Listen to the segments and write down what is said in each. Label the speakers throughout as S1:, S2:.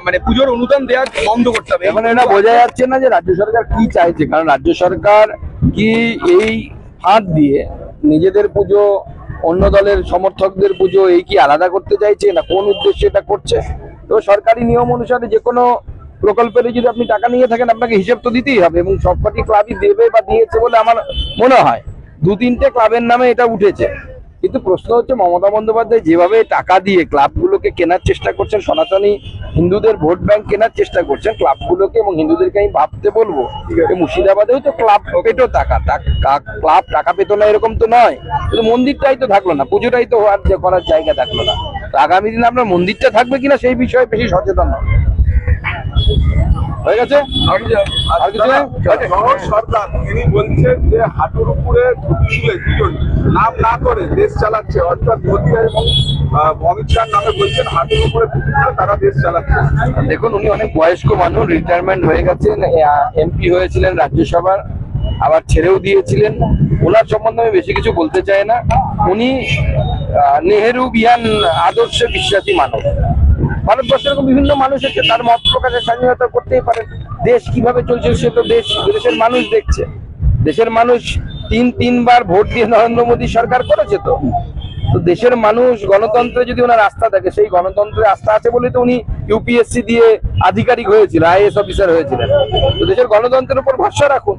S1: মানে পুজোর অনুদান দেওয়া বন্ধ করতে হবে।
S2: এখন এটা বোঝা যাচ্ছে না যে রাজ্য সরকার কি চাইছে, কারণ রাজ্য সরকার কি এই ফাঁদ দিয়ে নিজেদের পুজো অন্য দলের সমর্থকদের পুজো এই কি আলাদা করতে চাইছে, না কোন উদ্দেশ্যে এটা করছে? তো সরকারি নিয়ম অনুসারে যে কোনো প্রকল্পের যদি আপনি টাকা নিয়ে থাকেন আপনাকে হিসেব তো দিতেই হবে, এবং সবকটি ক্লাবই দেবে বা দিয়েছে বলে আমার মনে হয়। 2-3টে ক্লাবের নামে এটা উঠেছে, কিন্তু প্রশ্ন হচ্ছে মমতা বন্দ্যোপাধ্যায় যেভাবে টাকা দিয়ে ক্লাবগুলোকে কেনার চেষ্টা করছেন, সনাতনী হিন্দুদের ভোট ব্যাংক কেনার চেষ্টা করছেন ক্লাবগুলোকে, এবং হিন্দুদেরকে আমি ভাবতে বলবো মুর্শিদাবাদেও তো ক্লাব পেতো ক্লাব টাকা পেতো না এরকম তো নয়, কিন্তু মন্দিরটাই তো থাকলো না, পুজোটাই তো করার জায়গা থাকলো না। তো আগামী দিনে আপনার মন্দিরটা থাকবে কিনা সেই বিষয়ে বেশি সচেতন হয়। হয়ে গেছে আর কিছু
S3: সরকার তিনি বলছেন যে হাঁটুর উপরে দুজন নাম না করে দেশ চালাচ্ছে, অর্থাৎ মোদী এবং অমিত শাহ নামে বলছেন হাঁটুর উপরে তারা দেশ চালাচ্ছে।
S2: দেখুন, উনি অনেক বয়স্ক মানুষ, রিটায়ারমেন্ট হয়ে গেছেন, এমপি হয়েছিলেন রাজ্যসভার, আবার ছেড়েও দিয়েছিলেন। ওনার সম্বন্ধে আমি বেশি কিছু বলতে চাই না। উনি নেহেরু বিয়ান আদর্শে বিশ্বাসী মানুষ। ভারতবর্ষের এরকম বিভিন্ন মানুষ আছে, তার মত প্রকাশের স্বাধীনতা করতেই পারেন। দেশ কিভাবে চলছে সে তো দেশের মানুষ দেখছে। দেশের মানুষ তিনবার ভোট দিয়ে নরেন্দ্র মোদী সরকার করেছে। তো দেশের মানুষ গণতন্ত্রে যদি ওনার আস্থা থাকে, সেই গণতন্ত্রে আস্থা আছে বলেই তো উনি ইউপিএসসি দিয়ে আধিকারিক হয়েছিল, আইএএস অফিসার হয়েছিলেন। তো দেশের গণতন্ত্রের উপর ভরসা রাখুন।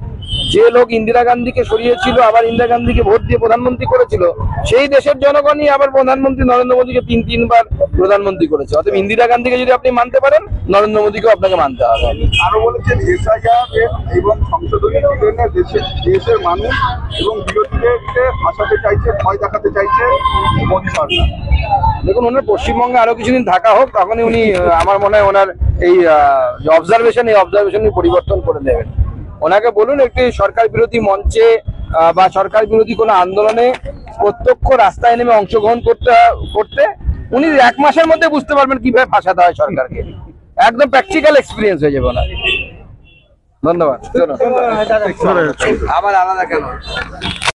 S2: যে লোক ইন্দিরা গান্ধীকে সরিয়েছিল, আবার ইন্দিরা গান্ধীকে ভোট দিয়ে প্রধানমন্ত্রী করেছিল, সেই দেশের জনগণই আবার প্রধানমন্ত্রী নরেন্দ্র মোদীকে তিনবার প্রধানমন্ত্রী করেছে। অতএব ইন্দিরা গান্ধীকে যদি আপনি মানতে পারেন, নরেন্দ্র মোদীকেও আপনাকে মানতে হবে।
S3: আরো বলেছেন এসআইআর এবং সংশোধনী বিলে দেশের মানুষ এবং বিরোধীদেরকে ফাঁসাতে চাইছে, ভয় দেখাতে চাইছে মোদী সরকার।
S2: দেখুন, ওনার পশ্চিমবঙ্গে আরো কিছুদিন থাকা হোক, তখনই উনি আমার মনে হয় ওনার এই অবজারভেশন পরিবর্তন করে দেবেন। ওনাকে বলুন একটি সরকার বিরোধী মঞ্চে বা সরকার বিরোধী কোনো আন্দোলনে প্রত্যক্ষ রাস্তায় নেমে অংশগ্রহণ করতে উনি 1 মাসের মধ্যে বুঝতে পারবেন কিভাবে ফাঁসাতে হয় সরকারকে। একদম প্র্যাকটিক্যাল এক্সপিরিয়েন্স হয়ে যাবে ওনার। ধন্যবাদ। আবার আলাদা কেন?